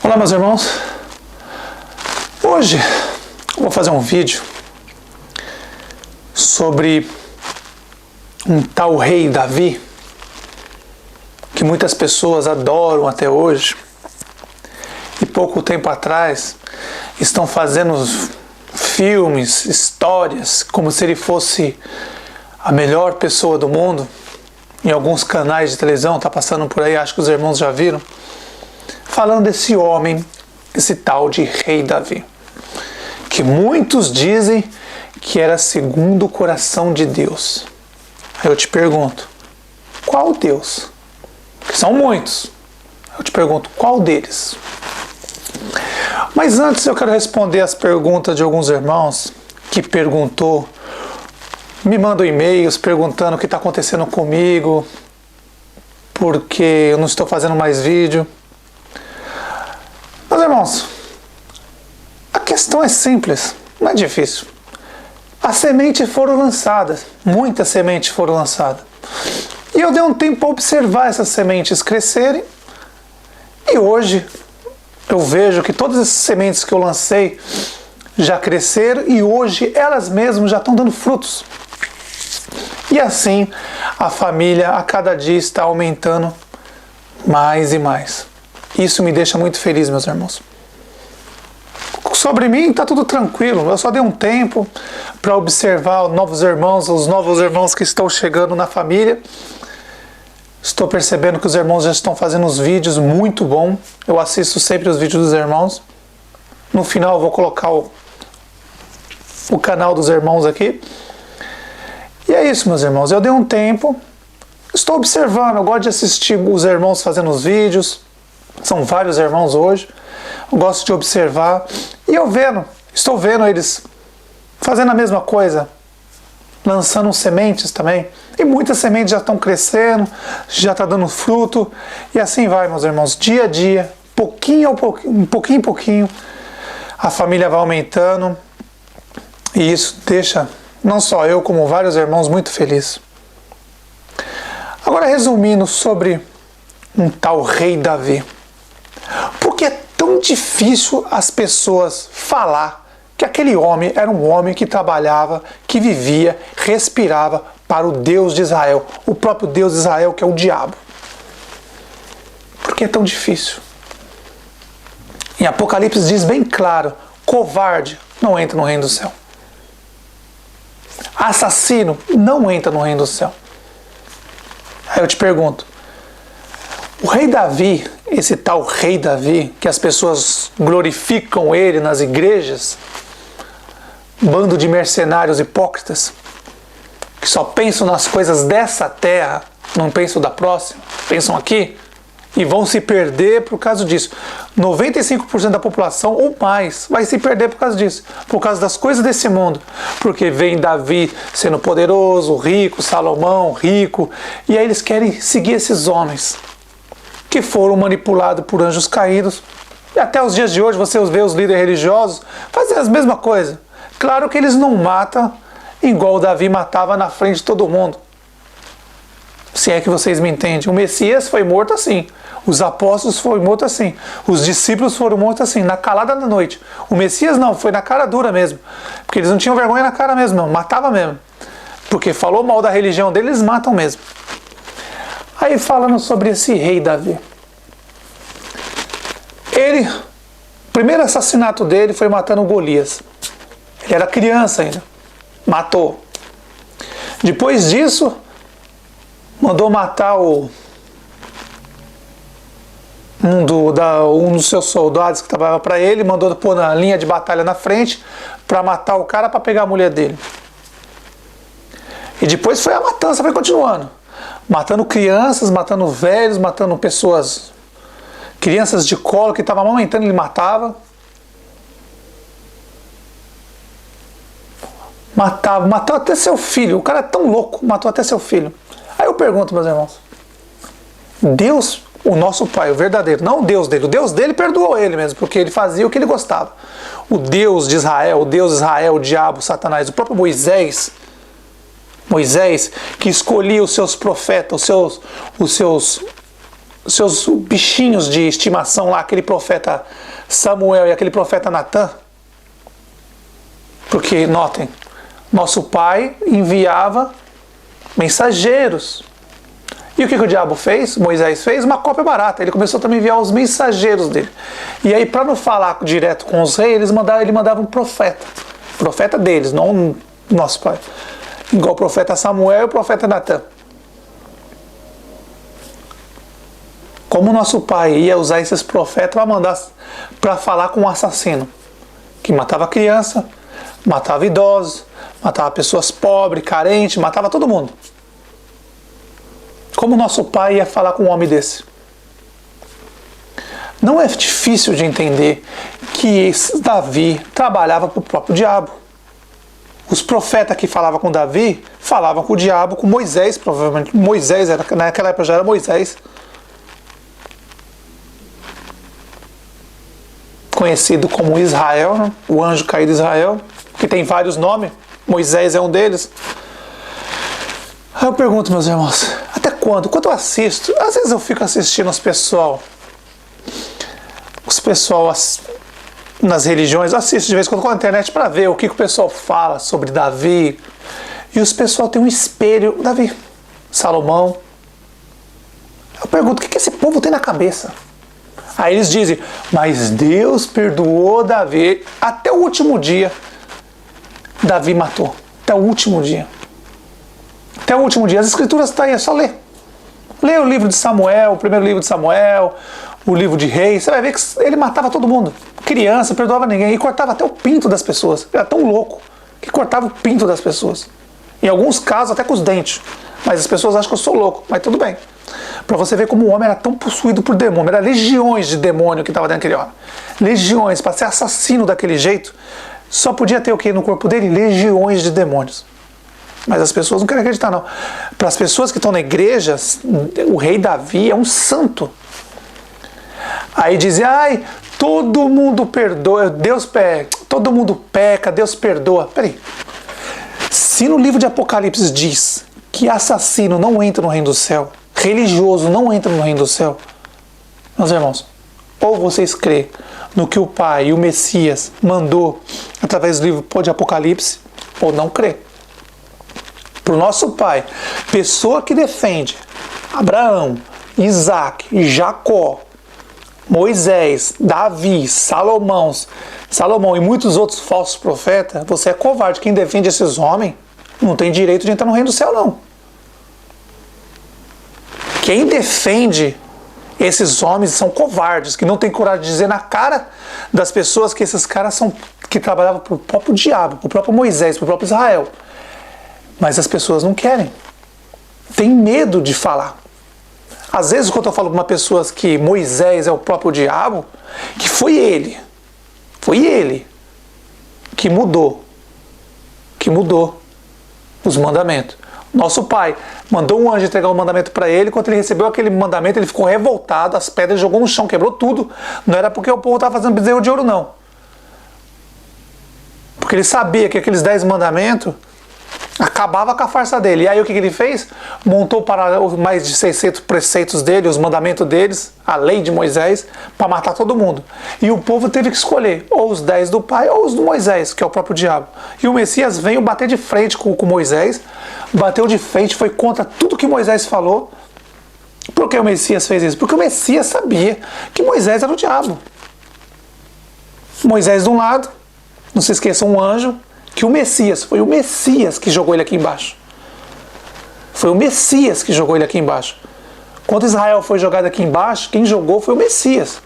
Olá, meus irmãos. Hoje eu vou fazer um vídeo sobre um tal rei Davi que muitas pessoas adoram até hoje e pouco tempo atrás estão fazendo filmes, histórias como se ele fosse a melhor pessoa do mundo. Em alguns canais de televisão está passando por aí, acho que os irmãos já viram, falando desse homem, esse tal de rei Davi, que muitos dizem que era segundo o coração de Deus. Aí eu te pergunto, qual Deus? Que são muitos. Eu te pergunto, qual deles? Mas antes eu quero responder as perguntas de alguns irmãos que me mandam e-mails perguntando o que está acontecendo comigo, porque eu não estou fazendo mais vídeo. Meus irmãos, a questão é simples, não é difícil. As sementes foram lançadas, muitas sementes foram lançadas. E eu dei um tempo para observar essas sementes crescerem. E hoje eu vejo que todas as sementes que eu lancei já cresceram e hoje elas mesmas já estão dando frutos. E assim a família a cada dia está aumentando mais e mais. Isso me deixa muito feliz, meus irmãos. Sobre mim está tudo tranquilo. Eu só dei um tempo para observar os novos irmãos que estão chegando na família. Estou percebendo que os irmãos já estão fazendo uns vídeos muito bons. Eu assisto sempre os vídeos dos irmãos. No final eu vou colocar o canal dos irmãos aqui. E é isso, meus irmãos. Eu dei um tempo. Estou observando. Eu gosto de assistir os irmãos fazendo os vídeos. São vários irmãos hoje. Eu gosto de observar. E estou vendo eles fazendo a mesma coisa. Lançando sementes também. E muitas sementes já estão crescendo, já está dando fruto. E assim vai, meus irmãos. Dia a dia, pouquinho em pouquinho, a família vai aumentando. E isso deixa, não só eu, como vários irmãos, muito felizes. Agora, resumindo sobre um tal rei Davi. Por que é tão difícil as pessoas falar que aquele homem era um homem que trabalhava, que vivia, respirava para o Deus de Israel, o próprio Deus de Israel, que é o diabo? Por que é tão difícil? Em Apocalipse diz bem claro, covarde não entra no reino do céu. Assassino não entra no reino do céu. Aí eu te pergunto, o rei Davi, esse tal rei Davi, que as pessoas glorificam ele nas igrejas, bando de mercenários hipócritas, que só pensam nas coisas dessa terra, não pensam da próxima, pensam aqui, e vão se perder por causa disso. 95% da população ou mais vai se perder por causa disso, por causa das coisas desse mundo, porque vem Davi sendo poderoso, rico, Salomão rico, e aí eles querem seguir esses homens que foram manipulados por anjos caídos. E até os dias de hoje você vê os líderes religiosos fazendo a mesma coisa. Claro que eles não matam igual Davi matava na frente de todo mundo. Se é que vocês me entendem. O Messias foi morto assim. Os apóstolos foram mortos assim. Os discípulos foram mortos assim, na calada da noite. O Messias não, foi na cara dura mesmo. Porque eles não tinham vergonha na cara mesmo, não. Matava mesmo. Porque falou mal da religião deles, eles matam mesmo. Aí falando sobre esse rei Davi. O primeiro assassinato dele foi matando Golias. Ele era criança ainda. Matou. Depois disso, mandou matar um dos seus soldados que trabalhava para ele, mandou pôr na linha de batalha na frente para matar o cara para pegar a mulher dele. E depois foi a matança, foi continuando. Matando crianças, matando velhos, matando pessoas, crianças de colo que estavam amamentando, ele matava. Matou até seu filho. O cara é tão louco, matou até seu filho. Aí eu pergunto, meus irmãos, Deus, o nosso Pai, o verdadeiro, não o Deus dele perdoou ele mesmo, porque ele fazia o que ele gostava. O Deus de Israel, o diabo, Satanás, o próprio Moisés, que escolhia os seus profetas, os seus seus bichinhos de estimação lá, aquele profeta Samuel e aquele profeta Natan. Porque, notem, nosso pai enviava mensageiros. E o que o diabo fez? Moisés fez uma cópia barata. Ele começou também a enviar os mensageiros dele. E aí, para não falar direto com os reis, ele mandava um profeta. Profeta deles, não nosso pai. Igual o profeta Samuel e o profeta Natan. Como o nosso pai ia usar esses profetas para mandar para falar com um assassino que matava criança, matava idosos, matava pessoas pobres, carentes, matava todo mundo. Como nosso pai ia falar com um homem desse? Não é difícil de entender que Davi trabalhava para o próprio diabo. Os profetas que falavam com Davi falavam com o diabo, com Moisés, provavelmente. Moisés, naquela época já era Moisés. Conhecido como Israel, né? O anjo caído de Israel, que tem vários nomes. Moisés é um deles. Aí eu pergunto, meus irmãos, até quando? Quando eu assisto, às vezes eu fico assistindo os pessoal nas religiões, eu assisto de vez em quando na internet para ver o que o pessoal fala sobre Davi. E os pessoal tem um espelho, Davi, Salomão. Eu pergunto, o que esse povo tem na cabeça? Aí eles dizem, mas Deus perdoou Davi até o último dia. Davi matou, até o último dia. Até o último dia. As escrituras estão aí, é só ler. Lê o livro de Samuel, o primeiro livro de Samuel, o livro de Reis. Você vai ver que ele matava todo mundo. Criança, perdoava ninguém. E cortava até o pinto das pessoas. Ele era tão louco que cortava o pinto das pessoas. Em alguns casos, até com os dentes. Mas as pessoas acham que eu sou louco. Mas tudo bem. Para você ver como o homem era tão possuído por demônio. Era legiões de demônio que estava dentro daquele homem. Legiões. Para ser assassino daquele jeito, só podia ter o que no corpo dele? Legiões de demônios. Mas as pessoas não querem acreditar, não. Para as pessoas que estão na igreja, o rei Davi é um santo. Aí dizem, ai, todo mundo perdoa, todo mundo peca, Deus perdoa. Peraí. Se no livro de Apocalipse diz que assassino não entra no reino do céu, religioso não entra no reino do céu, meus irmãos, ou vocês crêem no que o Pai e o Messias mandou através do livro de Apocalipse, ou não crê. Para o nosso Pai, pessoa que defende Abraão, Isaac, Jacó, Moisés, Davi, Salomão e muitos outros falsos profetas, você é covarde. Quem defende esses homens não tem direito de entrar no reino do céu, não. Quem defende esses homens são covardes, que não tem coragem de dizer na cara das pessoas que esses caras são que trabalhavam para o próprio diabo, para o próprio Moisés, para o próprio Israel. Mas as pessoas não querem. Tem medo de falar. Às vezes, quando eu falo para uma pessoa que Moisés é o próprio diabo, que foi ele que mudou os mandamentos. Nosso pai mandou um anjo entregar um mandamento para ele, quando ele recebeu aquele mandamento, ele ficou revoltado, as pedras jogou no chão, quebrou tudo. Não era porque o povo estava fazendo bezerro de ouro, não. Porque ele sabia que aqueles 10 mandamentos acabava com a farsa dele. E aí o que ele fez? Montou para mais de 600 preceitos dele, os mandamentos deles, a lei de Moisés, para matar todo mundo. E o povo teve que escolher ou os 10 do pai ou os do Moisés, que é o próprio diabo. E o Messias veio bater de frente com Moisés, bateu de frente, foi contra tudo que Moisés falou. Por que o Messias fez isso? Porque o Messias sabia que Moisés era o diabo. Moisés de um lado, não se esqueça, um anjo, que o Messias, foi o Messias que jogou ele aqui embaixo. Foi o Messias que jogou ele aqui embaixo. Quando Israel foi jogado aqui embaixo, quem jogou foi o Messias.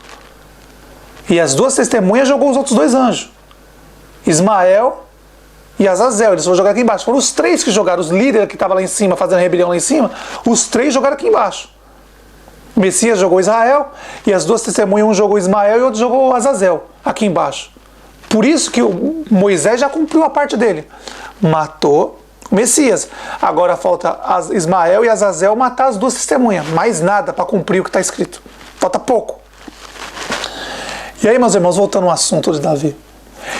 E as duas testemunhas jogou os outros 2 anjos. Ismael e Azazel, eles foram jogar aqui embaixo. Foram os 3 que jogaram, os líderes que estavam lá em cima, fazendo rebelião lá em cima, os 3 jogaram aqui embaixo. O Messias jogou Israel, e as 2 testemunhas, um jogou Ismael e o outro jogou Azazel, aqui embaixo. Por isso que o Moisés já cumpriu a parte dele. Matou o Messias. Agora falta Ismael e Azazel matar as 2 testemunhas. Mais nada para cumprir o que está escrito. Falta pouco. E aí, meus irmãos, voltando ao assunto de Davi.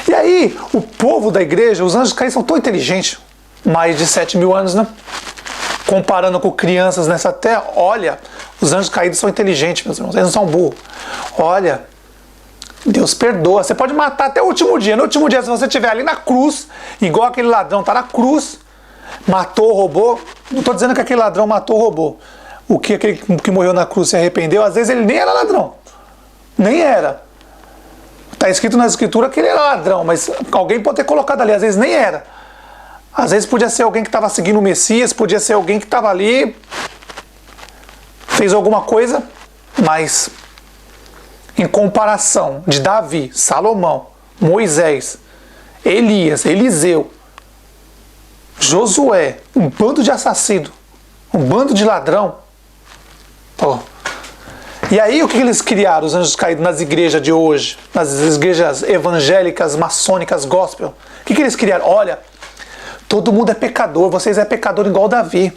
E aí, o povo da igreja, os anjos caídos são tão inteligentes. Mais de 7.000 anos, né? Comparando com crianças nessa terra, olha Os anjos caídos são inteligentes, meus irmãos, eles não são burros. Olha, Deus perdoa. Você pode matar até o último dia. No último dia, se você estiver ali na cruz, igual aquele ladrão está na cruz, matou, roubou. Não estou dizendo que aquele ladrão matou, roubou. O que aquele que morreu na cruz se arrependeu, às vezes ele nem era ladrão. Nem era. Está escrito na escritura que ele era ladrão, mas alguém pode ter colocado ali, às vezes nem era. Às vezes podia ser alguém que estava seguindo o Messias, podia ser alguém que estava ali, fez alguma coisa, mas em comparação de Davi, Salomão, Moisés, Elias, Eliseu, Josué, um bando de assassino, um bando de ladrão. Oh. E aí o que eles criaram, os anjos caídos, nas igrejas de hoje, nas igrejas evangélicas, maçônicas, gospel? O que eles criaram? Olha, todo mundo é pecador, vocês é pecador igual Davi.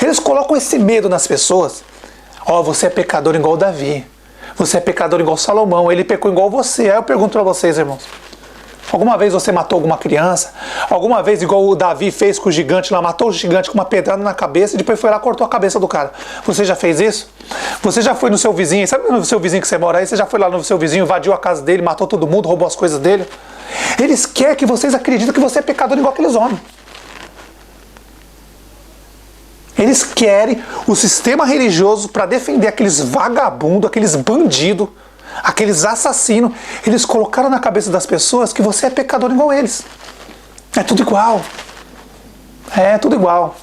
Eles colocam esse medo nas pessoas. Ó, você é pecador igual Davi. Você é pecador igual Salomão. Ele pecou igual você. Aí eu pergunto para vocês, irmãos. Alguma vez você matou alguma criança? Alguma vez, igual o Davi fez com o gigante lá, matou o gigante com uma pedrada na cabeça e depois foi lá e cortou a cabeça do cara? Você já fez isso? Você já foi no seu vizinho? Sabe no seu vizinho que você mora aí? Você já foi lá no seu vizinho, invadiu a casa dele, matou todo mundo, roubou as coisas dele? Eles querem que vocês acreditem que você é pecador igual aqueles homens. Eles querem o sistema religioso para defender aqueles vagabundos, aqueles bandidos, aqueles assassinos. Eles colocaram na cabeça das pessoas que você é pecador igual eles. É tudo igual. É tudo igual.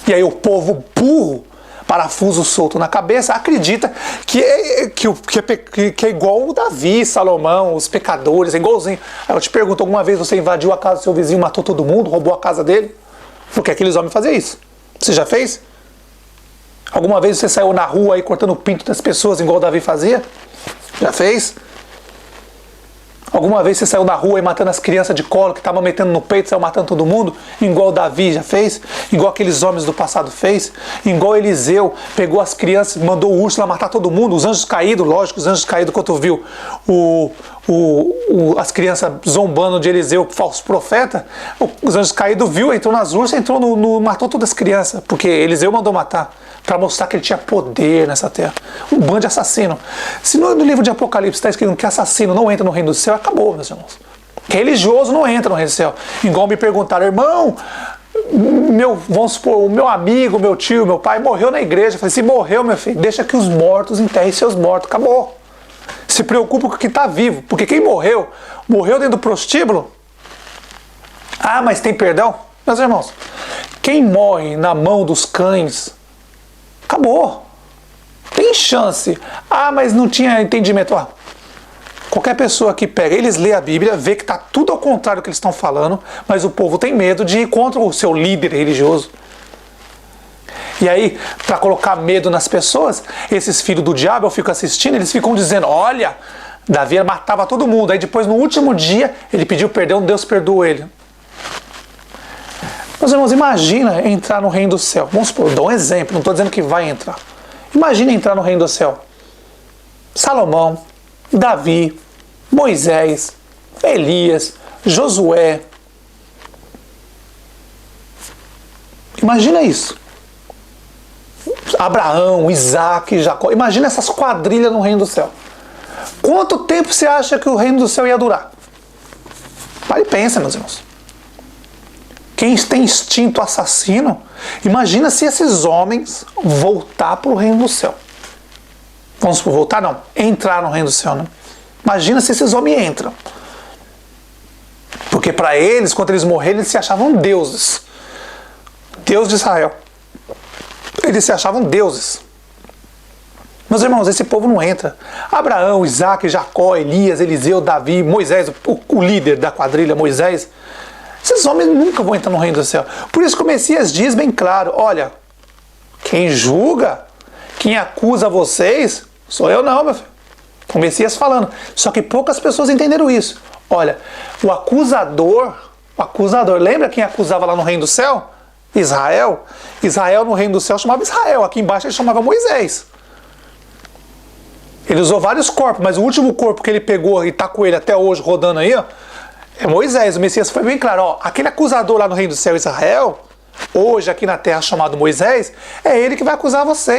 E aí o povo burro, parafuso solto na cabeça, acredita que é igual o Davi, Salomão, os pecadores, é igualzinho. Aí eu te pergunto, alguma vez você invadiu a casa do seu vizinho, matou todo mundo, roubou a casa dele? Porque aqueles homens faziam isso. Você já fez? Alguma vez você saiu na rua aí cortando o pinto das pessoas igual o Davi fazia? Já fez? Alguma vez você saiu na rua e matando as crianças de colo que estavam metendo no peito, saiu matando todo mundo? Igual o Davi já fez? Igual aqueles homens do passado fez? Igual Eliseu pegou as crianças, mandou o urso lá matar todo mundo? Os anjos caídos, lógico, os anjos caídos, quando viu as crianças zombando de Eliseu, falso profeta, os anjos caídos viu, entrou nas ursas, matou todas as crianças, porque Eliseu mandou matar, para mostrar que ele tinha poder nessa terra. Um bando de assassino. Se no livro de Apocalipse está escrito que assassino não entra no reino do céu, acabou, meus irmãos. Religioso não entra no reino do céu. Igual me perguntaram, irmão, vamos supor, o meu amigo, meu tio, meu pai morreu na igreja. Eu falei, se morreu, meu filho, deixa que os mortos enterrem seus mortos. Acabou. Se preocupa com o que está vivo, porque quem morreu dentro do prostíbulo. Ah, mas tem perdão? Meus irmãos, quem morre na mão dos cães, acabou. Tem chance. Ah, mas não tinha entendimento. Ah, qualquer pessoa que pega, eles lê a Bíblia, vê que está tudo ao contrário do que eles estão falando, mas o povo tem medo de ir contra o seu líder religioso. E aí, para colocar medo nas pessoas, esses filhos do diabo, eu fico assistindo, eles ficam dizendo, olha, Davi matava todo mundo. Aí depois, no último dia, ele pediu perdão, Deus perdoou ele. Meus irmãos, imagina entrar no reino do céu. Vamos supor, dou um exemplo, não estou dizendo que vai entrar. Imagina entrar no reino do céu. Salomão, Davi, Moisés, Elias, Josué. Imagina isso. Abraão, Isaac, Jacó. Imagina essas quadrilhas no reino do céu. Quanto tempo você acha que o reino do céu ia durar? Para e pensa, meus irmãos. Quem tem instinto assassino, imagina se esses homens voltar para o reino do céu. Vamos supor, voltar não, entrar no reino do céu, né? Imagina se esses homens entram. Porque para eles, quando eles morreram, eles se achavam deuses. Deus de Israel. Eles se achavam deuses. Meus irmãos, esse povo não entra. Abraão, Isaac, Jacó, Elias, Eliseu, Davi, Moisés, o líder da quadrilha, Moisés. Esses homens nunca vão entrar no reino do céu. Por isso que o Messias diz bem claro, olha, quem julga, quem acusa vocês, sou eu não, meu filho. O Messias falando. Só que poucas pessoas entenderam isso. Olha, o acusador, lembra quem acusava lá no reino do céu? Israel. Israel no reino do céu chamava Israel. Aqui embaixo ele chamava Moisés. Ele usou vários corpos, mas o último corpo que ele pegou e está com ele até hoje rodando aí, ó, é Moisés. O Messias foi bem claro, ó, aquele acusador lá no reino do céu, Israel, hoje aqui na terra chamado Moisés, é ele que vai acusar vocês.